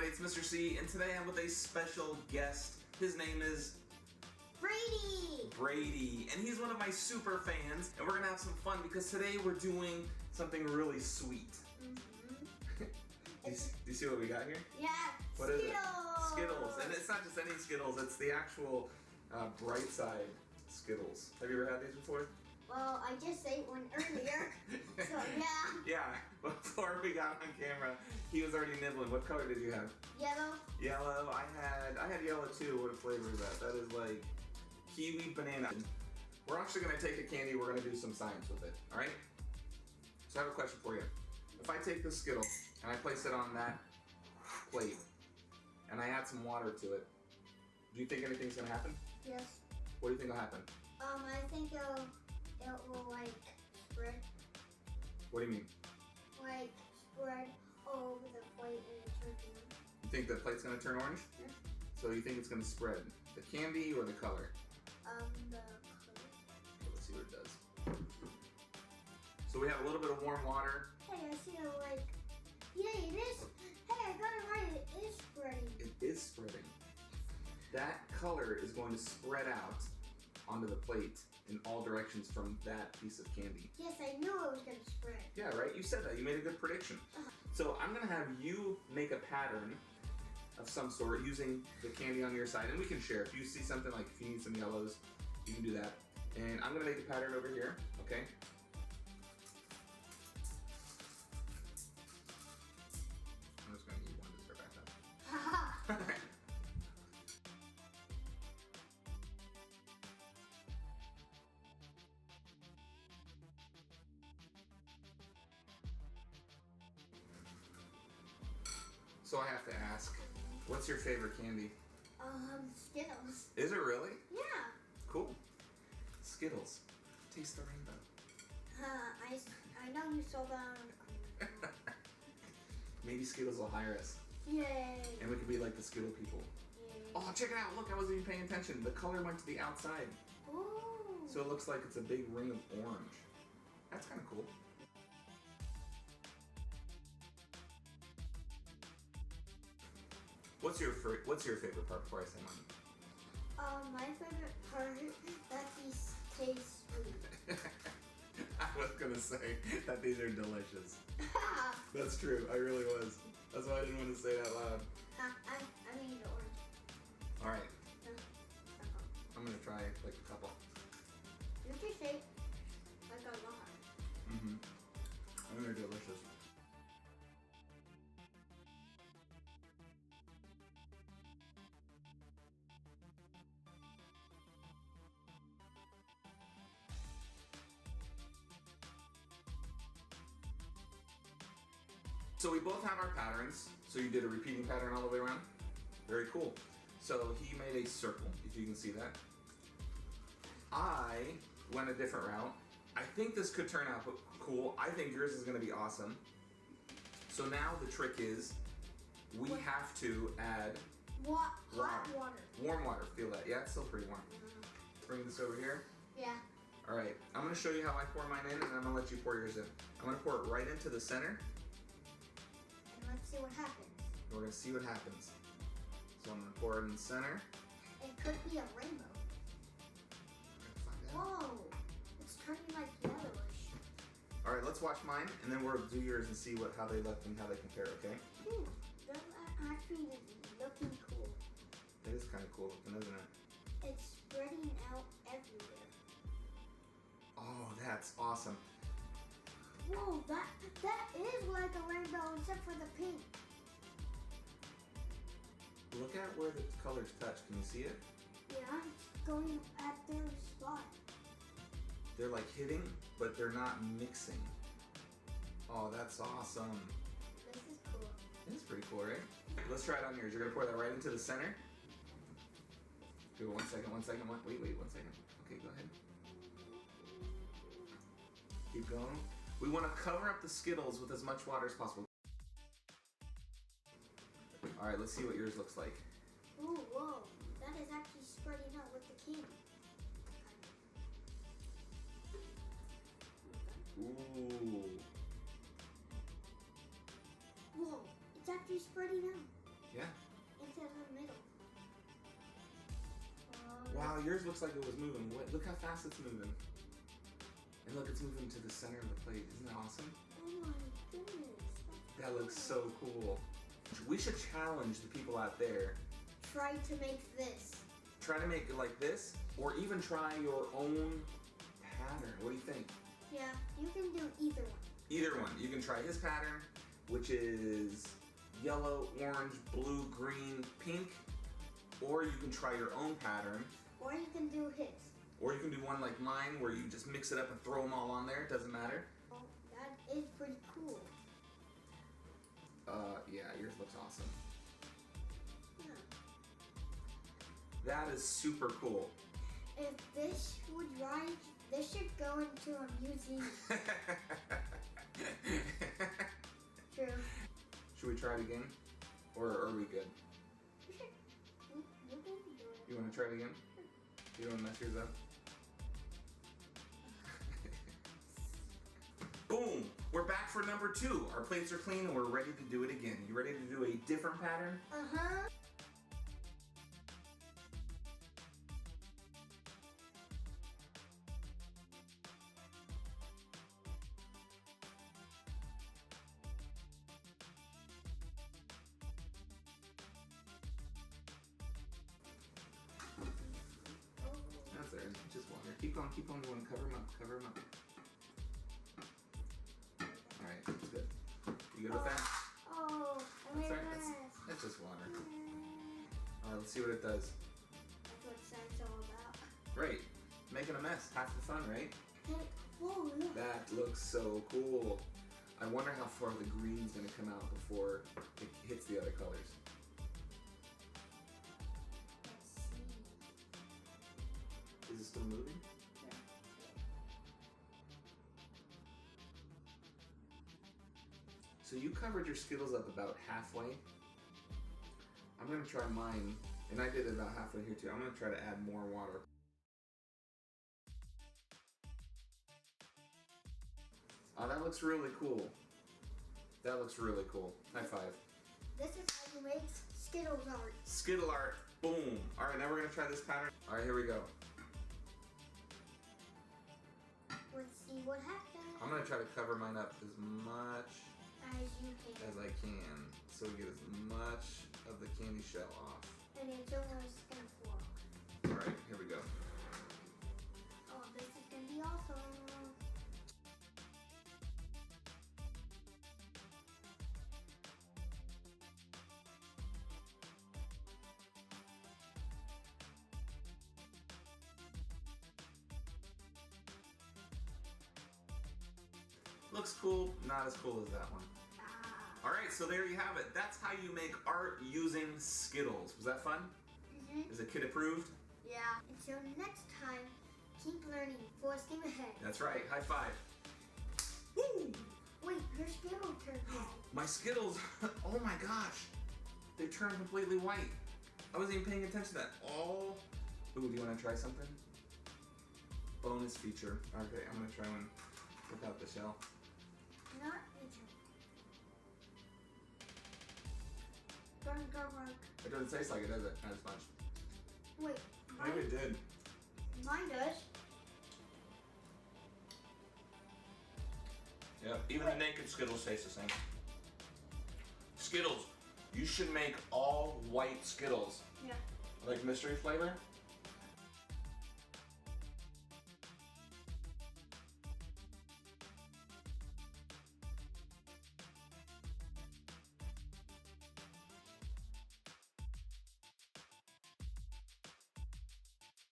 it's Mr. C, and today I'm with a special guest. His name is Brady, and he's one of my super fans, and we're gonna have some fun because today we're doing something really sweet. Do you see what we got here? Yeah, what is it? Skittles, and it's not just any Skittles, it's the actual bright side Skittles. Have you ever had these before? Well, I just ate one earlier, so yeah. Yeah, before we got on camera, he was already nibbling. What color did you have? Yellow. Yellow. I had yellow too. What flavor is that? That is like kiwi banana. We're actually gonna take the candy. We're gonna do some science with it. All right. So I have a question for you. If I take this Skittle and I place it on that plate and I add some water to it, do you think anything's gonna happen? Yes. What do you think will happen? I think it will like spread. What do you mean? Like spread all over the plate and it turns orange. You think the plate's gonna turn orange? Yeah. So you think it's gonna spread the candy or the color? The color. Okay, let's see what it does. So we have a little bit of warm water. Hey, I see it like. Yeah, it is. Hey, I got it right. It is spreading. It is spreading. That color is going to spread out onto the plate in all directions from that piece of candy. Yes, I knew it was going to spread. Yeah, right? You said that. You made a good prediction. So I'm going to have you make a pattern of some sort using the candy on your side, and we can share. If you see something like if you need some yellows, you can do that. And I'm going to make a pattern over here, okay? I'm just going to need one to start back up. So I have to ask, what's your favorite candy? Skittles. Is it really? Yeah. Cool. Skittles. Taste the rainbow. I know you saw that on Maybe Skittles will hire us. Yay. And we could be like the Skittle people. Yay. Oh, check it out. Look, I wasn't even paying attention. The color went to the outside. Ooh. So it looks like it's a big ring of orange. That's kind of cool. What's your favorite part before I say mine? My favorite part that these taste sweet. I was gonna say that these are delicious. That's true. I really was. That's why I didn't want to say that loud. I mean the orange. All right. I'm gonna try like a couple. You can say like a lot. I think they're delicious. So we both have our patterns. So you did a repeating pattern all the way around? Very cool. So he made a circle, if you can see that. I went a different route. I think this could turn out cool. I think yours is gonna be awesome. So now the trick is, we have to add Hot water. Warm water, feel that? Yeah, it's still pretty warm. Bring this over here. Yeah. All right, I'm gonna show you how I pour mine in, and I'm gonna let you pour yours in. I'm gonna pour it right into the center. Let's see what happens. We're gonna see what happens. So I'm gonna pour it in the center. It could be a rainbow. We're gonna find out. Whoa! It's turning like yellowish. All right, let's watch mine, and then we'll do yours and see how they look and how they compare. Okay? That actually is looking cool. It is kind of cool looking, isn't it? It's spreading out everywhere. Oh, that's awesome. Whoa! That is like a rainbow except for the pink. Look at where the colors touch. Can you see it? Yeah, it's going at their spot. They're like hitting, but they're not mixing. Oh, that's awesome. This is cool. It's pretty cool, right? Let's try it on yours. You're gonna pour that right into the center. Do it 1 second, 1 second. Wait, 1 second. Okay, go ahead. Keep going. We want to cover up the Skittles with as much water as possible. All right, let's see what yours looks like. Ooh, whoa. That is actually spreading out with the candy. Ooh. Whoa, it's actually spreading out. Yeah, Wow, yours looks like it was moving. Look how fast it's moving. And look, it's moving to the center of the plate. Isn't that awesome? Oh my goodness. That looks so cool. We should challenge the people out there. Try to make this. Try to make it like this, or even try your own pattern. What do you think? Yeah, you can do either one. Either one. You can try his pattern, which is yellow, orange, blue, green, pink, or you can try your own pattern. Or you can do his. Or you can do one like mine where you just mix it up and throw them all on there. It doesn't matter. Oh, that is pretty cool. Yeah, yours looks awesome. Yeah. That is super cool. If this would rise, this should go into a museum. True. Should we try it again? Or are we good? You can do it. You want to try it again? You don't want to mess yours up? Boom! We're back for number 2. Our plates are clean and we're ready to do it again. You ready to do a different pattern? Uh-huh. That's there. Just water. Keep going, keep on going. Cover them up, cover them up. Alright, that's good. You good with that? Oh, I made That's a right. mess. That's just water. Alright, let's see what it does. That's what science all about. Great. Making a mess. Half the fun, right? Hey, whoa, look. That looks so cool. I wonder how far the green's gonna come out before it hits the other colors. Let's see. Is it still moving? So you covered your Skittles up about halfway. I'm gonna try mine, and I did it about halfway here too. I'm gonna try to add more water. Oh, that looks really cool. That looks really cool. High five. This is how you make Skittles art. Skittle art. Boom. All right, now we're gonna try this pattern. All right, here we go. Let's see what happens. I'm gonna try to cover mine up as much As you can. as I can, so we get as much of the candy shell off. And it's almost gonna fall. All right, here we go. Oh, this is gonna be awesome. Looks cool, not as cool as that one. Ah. All right, so there you have it. That's how you make art using Skittles. Was that fun? Mm-hmm. Is it kid approved? Yeah. Until next time, keep learning. Full steam ahead. That's right. High five. Woo! Wait, your Skittle turned white. My Skittles, oh my gosh. They turned completely white. I wasn't even paying attention to that. Oh. Ooh, do you want to try something? Bonus feature. Okay, I'm going to try one without the shell. Not eaten. Doesn't go like. It doesn't taste like it, does it? Not as much. Wait, Maybe it did. mine does. Yep, even the naked Skittles taste the same. Skittles, you should make all white Skittles. Yeah. Like mystery flavor.